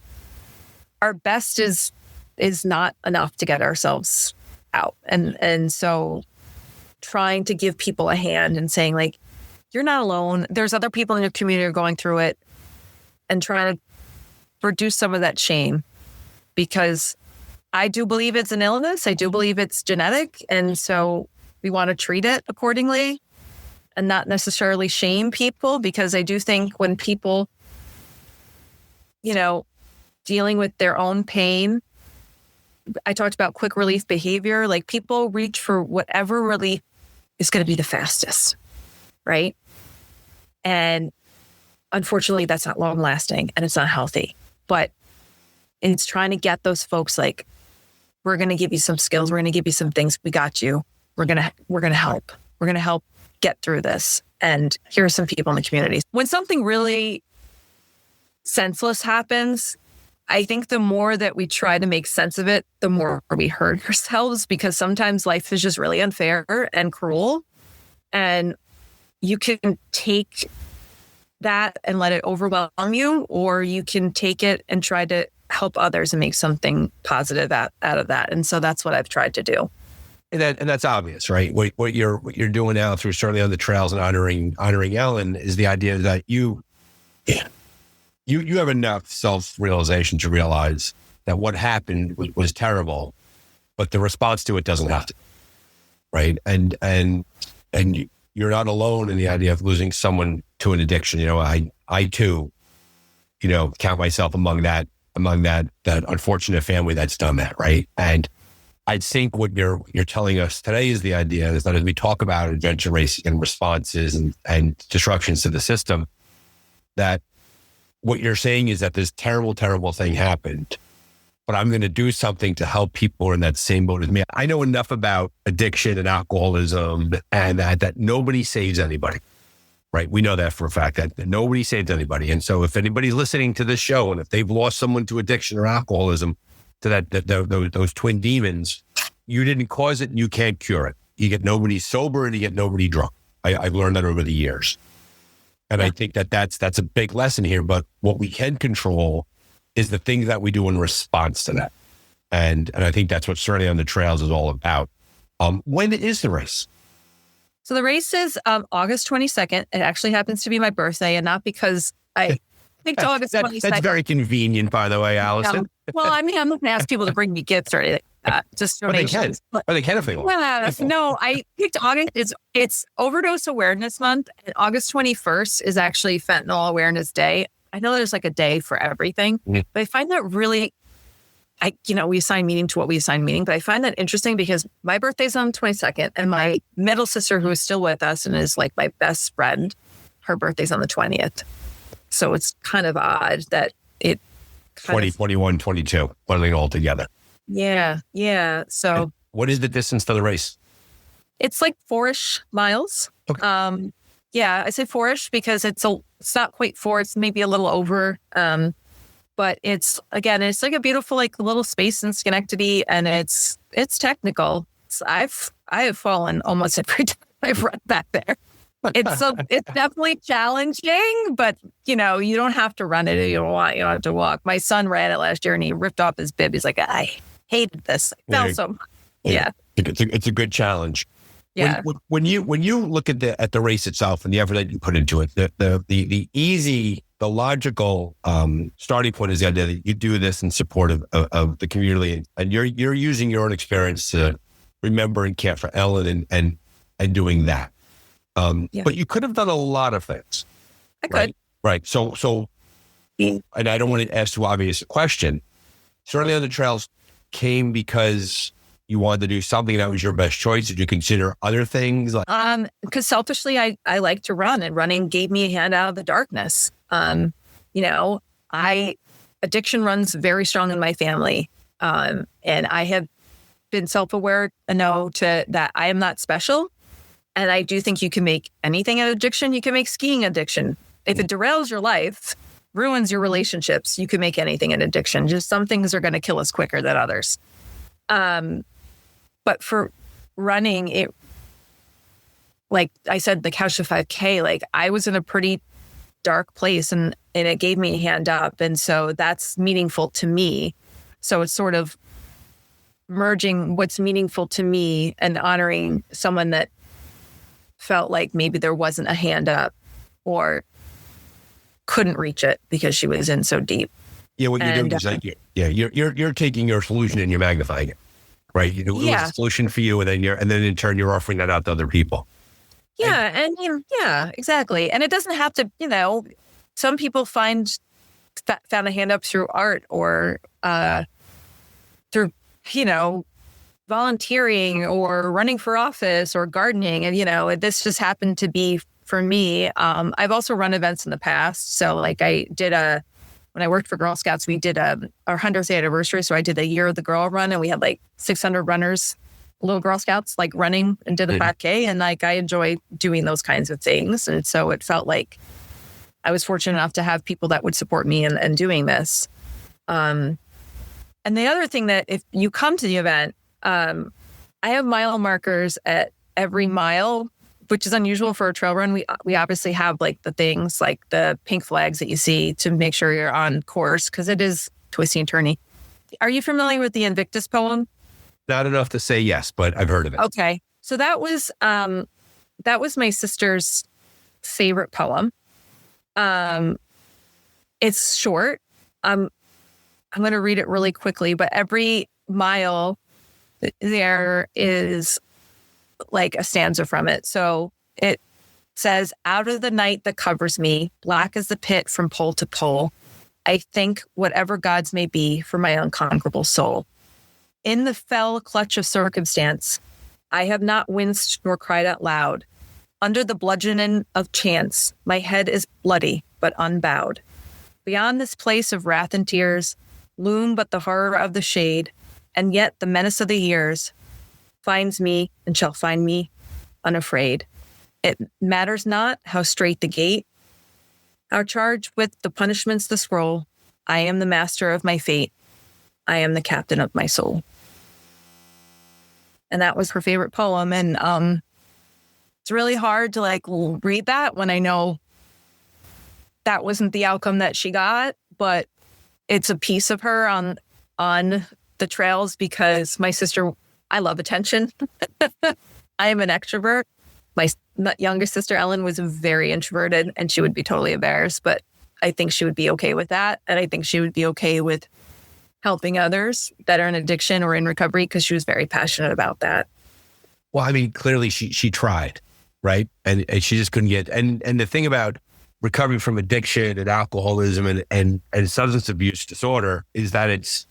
our best is not enough to get ourselves out. And so trying to give people a hand and saying, like, you're not alone. There's other people in your community who are going through it, and trying to reduce some of that shame, because I do believe it's an illness. I do believe it's genetic. And so we want to treat it accordingly and not necessarily shame people, because I do think when people, dealing with their own pain, I talked about quick relief behavior, like people reach for whatever relief is going to be the fastest, right? And unfortunately, that's not long lasting and it's not healthy. But it's trying to get those folks like, we're going to give you some skills. We're going to give you some things. We got you. We're going to help. We're going to help get through this. And here are some people in the community. When something really senseless happens, I think the more that we try to make sense of it, the more we hurt ourselves, because sometimes life is just really unfair and cruel. And you can take that and let it overwhelm you, or you can take it and try to help others and make something positive out of that. And so that's what I've tried to do. And that's obvious, right? What you're doing now through certainly on the trails and honoring Ellen is the idea that you have enough self-realization to realize that what happened was terrible, but the response to it doesn't have to, right? And you're not alone in the idea of losing someone to an addiction. I too, count myself among that unfortunate family that's done that, right? And I think what you're telling us today is the idea is that as we talk about adventure racing and responses and disruptions to the system, that what you're saying is that this terrible, terrible thing happened, but I'm going to do something to help people who are in that same boat as me. I know enough about addiction and alcoholism and that nobody saves anybody, right? We know that for a fact, that nobody saves anybody. And so if anybody's listening to this show and if they've lost someone to addiction or alcoholism, to those twin demons, you didn't cause it and you can't cure it. You get nobody sober and you get nobody drunk. I've learned that over the years. And I think that's a big lesson here. But what we can control is the things that we do in response to that. And I think that's what Serenity on the Trails is all about. When is the race? So the race is August 22nd. It actually happens to be my birthday, and not because I picked August 22nd. That's very convenient, by the way, Allison. Well, I mean, I'm not going to ask people to bring me gifts or anything like that. Just donations. They can if they want. No, I picked August. It's Overdose Awareness Month, and August 21st is actually Fentanyl Awareness Day. I know there's like a day for everything, but I find that really, we assign meaning to what we assign meaning, but I find that interesting because my birthday's on the 22nd, and my middle sister, who is still with us and is like my best friend, her birthday's on the 20th. So it's kind of odd that it 20, 21, 22, putting it all together. Yeah. So and what is the distance to the race? It's like 4-ish miles. Okay. I say 4-ish because it's not quite 4. It's maybe a little over. But it's like a beautiful, like little space in Schenectady, and it's technical. I have fallen almost every time I've run back there. It's definitely challenging, but you don't have to run it if you don't want. You don't have to walk. My son ran it last year and he ripped off his bib. He's like, I hated this. I felt so much. Yeah. It's a good challenge. Yeah. When you look at the race itself and the effort that you put into it, the easy, the logical starting point is the idea that you do this in support of the community, and you're using your own experience to remember and care for Ellen and doing that. But you could have done a lot of things. I could. Right. So, and I don't want to ask too obvious a question. Certainly on the Trails came because you wanted to do something that was your best choice. Did you consider other things? Because selfishly, I like to run, and running gave me a hand out of the darkness. Addiction runs very strong in my family. And I have been self-aware and know that I am not special. And I do think you can make anything an addiction. You can make skiing addiction. If it derails your life, ruins your relationships, you can make anything an addiction. Just some things are going to kill us quicker than others. But for running, it, like I said, the Couch to 5K, like I was in a pretty dark place and it gave me a hand up. And so that's meaningful to me. So it's sort of merging what's meaningful to me and honoring someone that felt like maybe there wasn't a hand up or couldn't reach it because she was in so deep. Yeah, what you're doing is like, you're taking your solution and you're magnifying it, right? You know, it was a solution for you, and then in turn you're offering that out to other people. Yeah, exactly. And it doesn't have to, some people found a hand up through art or through, volunteering or running for office or gardening. And, this just happened to be for me. I've also run events in the past. So like when I worked for Girl Scouts, we did our 100th anniversary. So I did a Year of the Girl run and we had like 600 runners, little Girl Scouts, like running and did a 5K. And like, I enjoy doing those kinds of things. And so it felt like I was fortunate enough to have people that would support me in doing this. And the other thing that if you come to the event, I have mile markers at every mile, which is unusual for a trail run. We obviously have like the things like the pink flags that you see to make sure you're on course because it is twisty and turny. Are you familiar with the Invictus poem? Not enough to say yes, but I've heard of it. Okay. So that was my sister's favorite poem. It's short. I'm going to read it really quickly, but every mile there is like a stanza from it. So it says, out of the night that covers me, black as the pit from pole to pole, I think whatever gods may be for my unconquerable soul. In the fell clutch of circumstance, I have not winced nor cried out loud. Under the bludgeoning of chance, my head is bloody but unbowed. Beyond this place of wrath and tears, loom but the horror of the shade, and yet the menace of the years finds me and shall find me unafraid. It matters not how straight the gate, how charged with the punishments the scroll. I am the master of my fate. I am the captain of my soul. And that was her favorite poem. And it's really hard to like read that when I know that wasn't the outcome that she got, but it's a piece of her on the trails because my sister, I love attention. I am an extrovert. My youngest sister, Ellen, was very introverted and she would be totally embarrassed, but I think she would be okay with that. And I think she would be okay with helping others that are in addiction or in recovery because she was very passionate about that. Well, I mean, clearly she tried, right? And she just couldn't get, and the thing about recovering from addiction and alcoholism and substance abuse disorder is that it's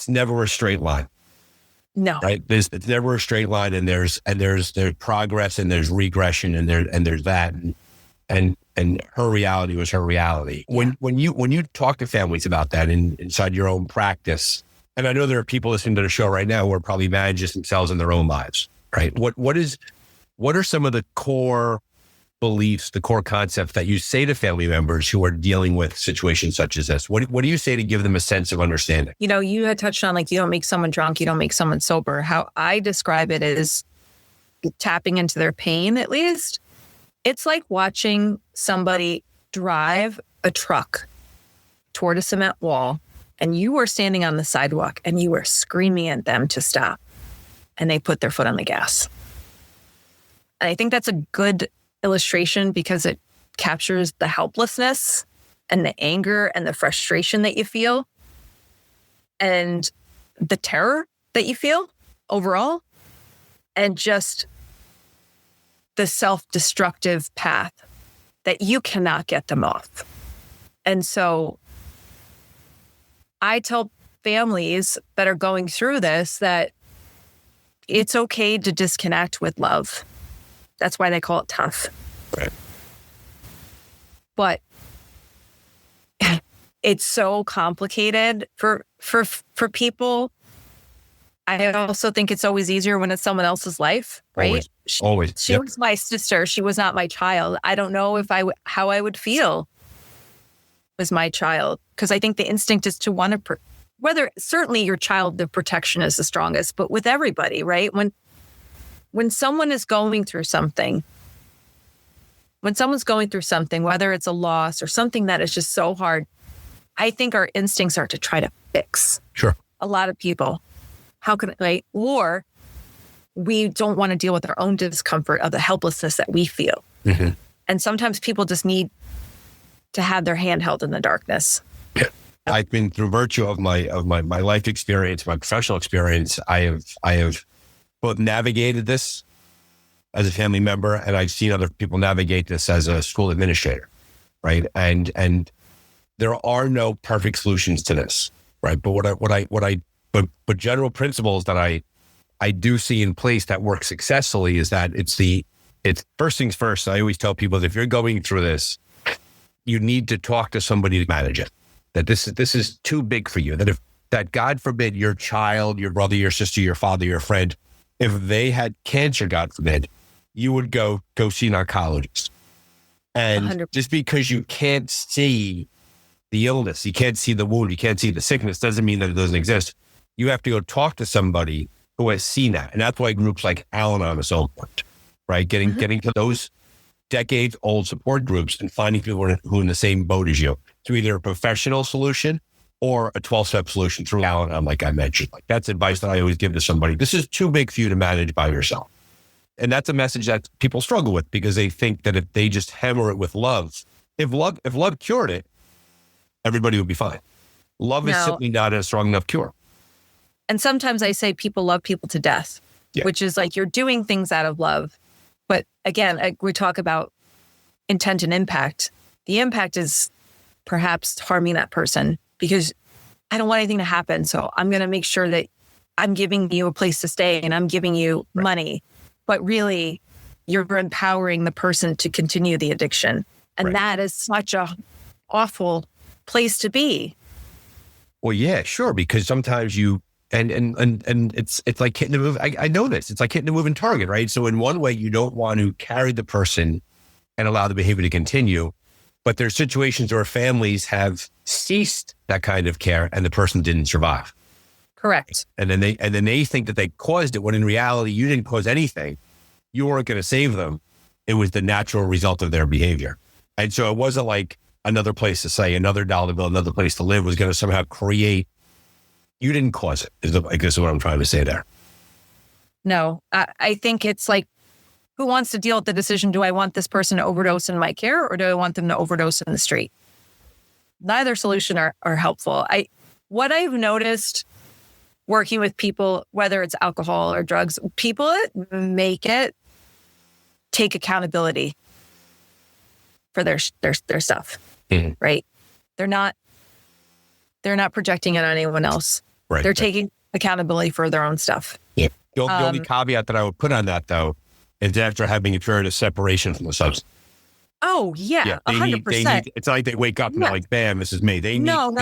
never a straight line. No. Right. It's never a straight line, and there's progress and there's regression and there's that and her reality was her reality. Yeah. When you talk to families about that inside your own practice, and I know there are people listening to the show right now who are probably managers themselves in their own lives, right? What are some of the core beliefs, the core concepts that you say to family members who are dealing with situations such as this? What do you say to give them a sense of understanding? You had touched on like, you don't make someone drunk, you don't make someone sober. How I describe it is tapping into their pain, at least. It's like watching somebody drive a truck toward a cement wall and you are standing on the sidewalk and you are screaming at them to stop and they put their foot on the gas. And I think that's a good illustration because it captures the helplessness and the anger and the frustration that you feel and the terror that you feel overall and just the self-destructive path that you cannot get them off. And so I tell families that are going through this that it's okay to disconnect with love. That's why they call it tough. Right. But it's so complicated for people I also think it's always easier when it's someone else's life, right? Always. She was my sister. She was not my child. I don't know if how I would feel as my child, because I think the instinct is to want to, whether certainly your child, the protection is the strongest, but with everybody, right? When someone is going through something, whether it's a loss or something that is just so hard, I think our instincts are to try to fix. Sure. A lot of people. How can right? Or we don't want to deal with our own discomfort of the helplessness that we feel. Mm-hmm. And sometimes people just need to have their hand held in the darkness. Yeah. I've been, through virtue of my life experience, my professional experience, I have both navigated this as a family member, and I've seen other people navigate this as a school administrator, right? And there are no perfect solutions to this, right? But general principles that I do see in place that work successfully is that it's first things first. I always tell people that if you're going through this, you need to talk to somebody to manage it. That this is too big for you. That God forbid your child, your brother, your sister, your father, your friend, if they had cancer, God forbid, you would go see an oncologist. And 100%. Just because you can't see the illness, you can't see the wound, you can't see the sickness, doesn't mean that it doesn't exist. You have to go talk to somebody who has seen that. And that's why groups like Al-Anon are so important, right? Getting to those decades-old support groups and finding people who are in the same boat as you. To either a professional solution or a 12-step solution through Al-Anon, like I mentioned. Like, that's advice that I always give to somebody. This is too big for you to manage by yourself. And that's a message that people struggle with, because they think that if they just hammer it with love, if love cured it, everybody would be fine. Love is simply not a strong enough cure. And sometimes I say people love people to death, which is like you're doing things out of love. But again, we talk about intent and impact. The impact is perhaps harming that person because I don't want anything to happen. So I'm going to make sure that I'm giving you a place to stay and I'm giving you money. But really, you're empowering the person to continue the addiction. And that is such a awful place to be. Well, yeah, sure. Because sometimes you, and it's like hitting a move. I know this. It's like hitting a moving target, right? So in one way, you don't want to carry the person and allow the behavior to continue. But there's situations where families have ceased that kind of care and the person didn't survive. Correct. And then they think that they caused it, when in reality, you didn't cause anything. You weren't going to save them. It was the natural result of their behavior. And so it wasn't like another place to stay, another dollar bill, another place to live was going to somehow create. You didn't cause it, I guess is what I'm trying to say there. No, I think it's like, who wants to deal with the decision? Do I want this person to overdose in my care or do I want them to overdose in the street? Neither solution are helpful. What I've noticed working with people, whether it's alcohol or drugs, people that take accountability for their stuff, right? They're not projecting it on anyone else. Right. They're taking accountability for their own stuff. Yeah. The only caveat that I would put on that, though, is after having a period of separation from the substance. Oh, yeah, 100%. It's not like they wake up and they're like, bam, this is me. They need time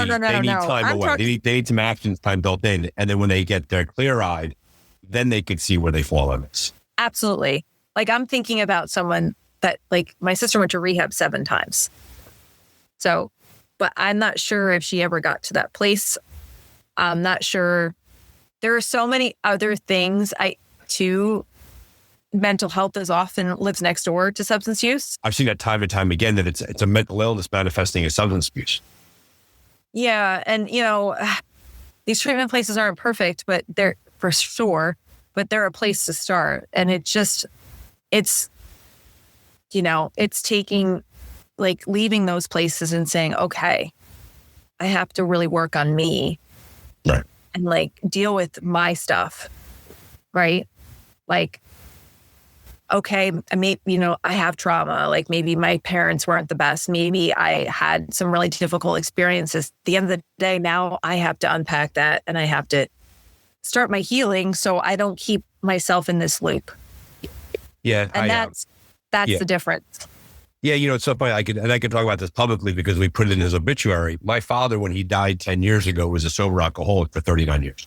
away. They need some action time built in. And then when they get their clear-eyed, then they could see where they fall on this. Absolutely. Like, I'm thinking about someone that, like, my sister went to rehab 7 times. So, but I'm not sure if she ever got to that place. I'm not sure. There are so many other things. Mental health is often lives next door to substance use. I've seen that time and time again, that it's a mental illness manifesting as substance abuse. Yeah. And, these treatment places aren't perfect, but they're for sure, but they're a place to start. And it's taking, like, leaving those places and saying, okay, I have to really work on me. Right. And, like, deal with my stuff. Right. Like, okay, I have trauma. Like, maybe my parents weren't the best. Maybe I had some really difficult experiences. At the end of the day, now I have to unpack that and I have to start my healing so I don't keep myself in this loop. Yeah. And that's the difference. Yeah. It's so funny. I could talk about this publicly because we put it in his obituary. My father, when he died 10 years ago, was a sober alcoholic for 39 years.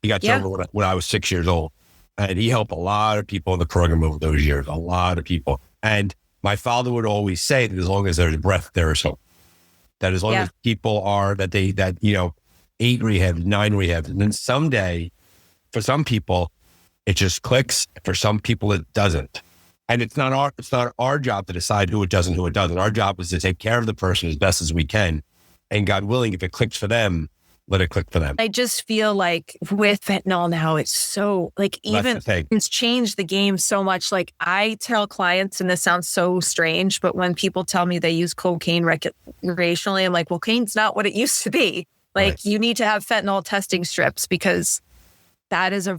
He got sober when I was 6 years old. And he helped a lot of people in the program over those years, a lot of people. And my father would always say that as long as there's breath, there is hope. That as long as people are, 8 rehabs, 9 rehabs. And then someday, for some people, it just clicks. For some people, it doesn't. And it's not our job to decide who it does and who it doesn't. Our job is to take care of the person as best as we can. And God willing, if it clicks for them, let it click for them. I just feel like with fentanyl now, it's so like, even it's changed the game so much. Like I tell clients, and this sounds so strange, but when people tell me they use cocaine recreationally, I'm like, well, cocaine's not what it used to be. Like you need to have fentanyl testing strips because that is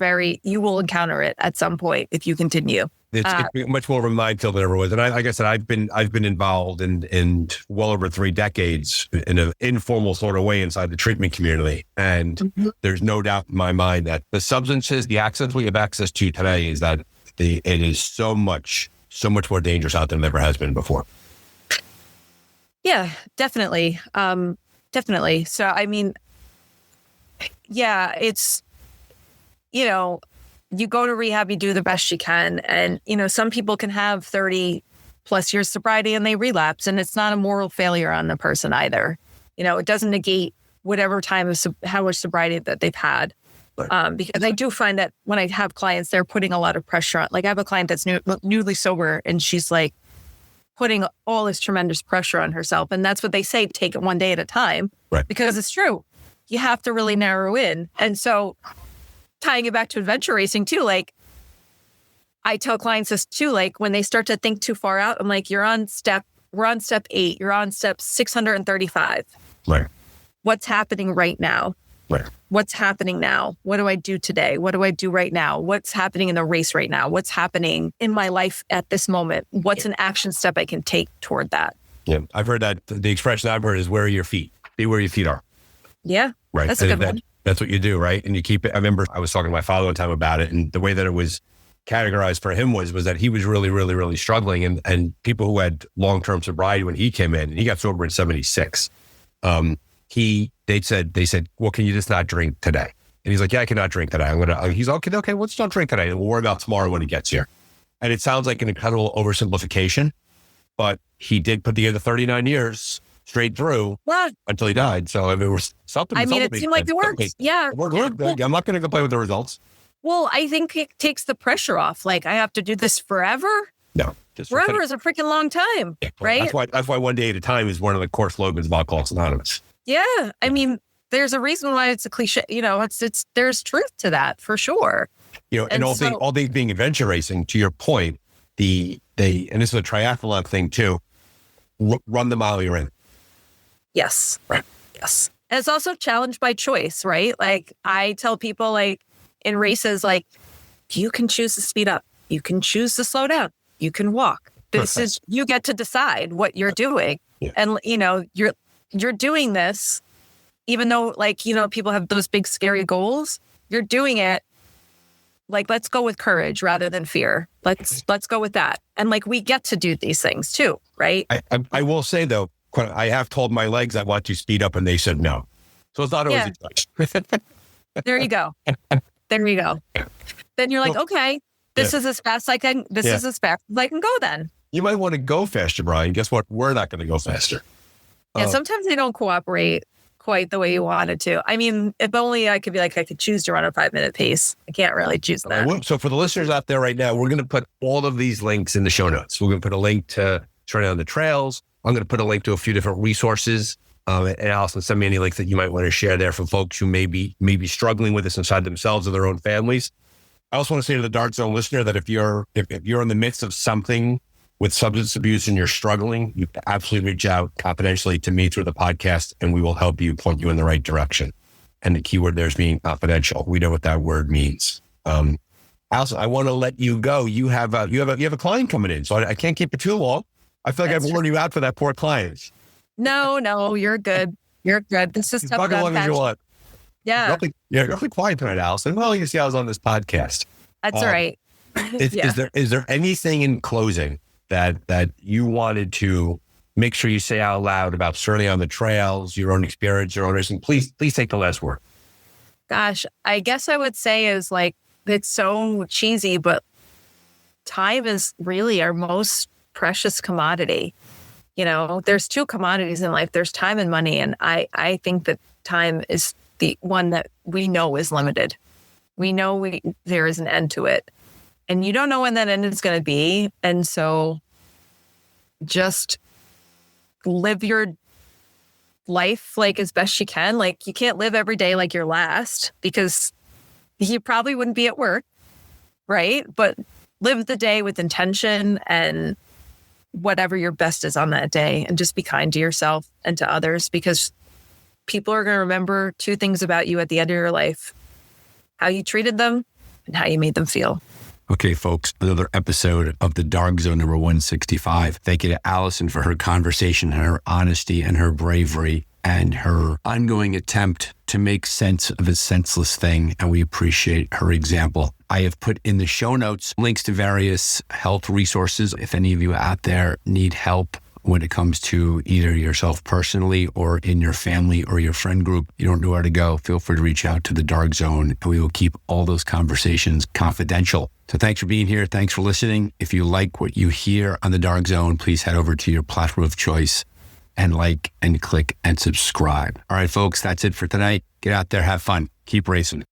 you will encounter it at some point if you continue. It's much more of a minefield than it ever was. And like I said, I've been involved in well over 3 decades in an informal sort of way inside the treatment community. And there's no doubt in my mind that the substances, the access we have access to today is that it is so much more dangerous out than it ever has been before. Yeah, definitely. Definitely. So, I mean, yeah, it's, you go to rehab, you do the best you can. And, some people can have 30 plus years sobriety and they relapse, and it's not a moral failure on the person either. It doesn't negate whatever time of how much sobriety that they've had. Because I do find that when I have clients, they're putting a lot of pressure on. Like I have a client that's newly sober, and she's like putting all this tremendous pressure on herself. And that's what they say, take it one day at a time, because it's true. You have to really narrow in. And so tying it back to adventure racing too, like I tell clients this too, like when they start to think too far out, I'm like, we're on step 8, you're on step 635. Right. What's happening right now? Right. What's happening now? What do I do today? What do I do right now? What's happening in the race right now? What's happening in my life at this moment? What's an action step I can take toward that? Yeah. I've heard that the expression I've heard is where are your feet? Be where your feet are. Yeah. Right. That's a good one. That's what you do, right? And you keep it. I remember I was talking to my father one time about it, and the way that it was categorized for him was that he was really, really, really struggling. And people who had long-term sobriety when he came in, and he got sober in 76. They said, well, can you just not drink today? And he's like, yeah, I cannot drink today. He's okay, well, let's not drink today. And we'll worry about tomorrow when he gets here. And it sounds like an incredible oversimplification, but he did put together 39 years straight through until he died. So if it was something. I mean, it seemed like it worked. Yeah. We're good. I'm not going to complain with the results. Well, I think it takes the pressure off. Like, I have to do this forever? No. Forever is a freaking long time, right? That's why one day at a time is one of the core slogans of Alcoholics Anonymous. Yeah. I mean, there's a reason why it's a cliche. There's truth to that for sure. And all things being adventure racing, to your point, and this is a triathlon thing too, run the mile you're in. Yes. Right. Yes. And it's also challenged by choice, right? Like I tell people like in races, like you can choose to speed up. You can choose to slow down. You can walk. You get to decide what you're doing. Yeah. And, you're doing this, even though people have those big scary goals, you're doing it. Like, let's go with courage rather than fear. Let's go with that. And we get to do these things too, right? I will say though, I have told my legs I want to speed up and they said no. So it's not always a choice. There you go. There you go. Then you're like, okay, this is as fast as I can. This is as fast as I can go then. You might want to go faster, Brian. Guess what? We're not going to go faster. Yeah, sometimes they don't cooperate quite the way you wanted to. I mean, if only I could be like, I could choose to run a 5-minute pace. I can't really choose that. So for the listeners out there right now, we're going to put all of these links in the show notes. We're going to put a link to Turning on the Trails. I'm going to put a link to a few different resources. And Allison, send me any links that you might want to share there for folks who may be struggling with this inside themselves or their own families. I also want to say to the Dark Zone listener that if you're in the midst of something with substance abuse and you're struggling, you can absolutely reach out confidentially to me through the podcast, and we will help you, point you in the right direction. And the keyword there is being confidential. We know what that word means. Allison, I want to let you go. You have a client coming in, so I can't keep it too long. I feel like I've worn you out for that poor client. No, you're good. You're good. This is tough. Talk as long as you want. Yeah. You're really quiet tonight, Allison. Well, you see, I was on this podcast. That's all right. Is there anything in closing that you wanted to make sure you say out loud about Serenity on the Trails, your own experience, your own racing? Please take the last word. Gosh, I guess I would say is like, it's so cheesy, but time is really our most precious commodity. You know, there's two commodities in life. There's time and money. And I think that time is the one that we know is limited. We know there is an end to it. And you don't know when that end is going to be. And so just live your life like as best you can. Like, you can't live every day like your last, because you probably wouldn't be at work, right? But live the day with intention and whatever your best is on that day, and just be kind to yourself and to others, because people are going to remember two things about you at the end of your life: how you treated them and how you made them feel. Okay, folks, another episode of the Dark Zone number 165. Thank you to Allison for her conversation, her honesty, and her bravery, and her ongoing attempt to make sense of a senseless thing. And we appreciate her example. I have put in the show notes links to various health resources. If any of you out there need help when it comes to either yourself personally or in your family or your friend group, you don't know where to go, feel free to reach out to the Dark Zone, and we will keep all those conversations confidential. So thanks for being here. Thanks for listening. If you like what you hear on the Dark Zone, please head over to your platform of choice and like and click and subscribe. All right, folks, that's it for tonight. Get out there, have fun, keep racing.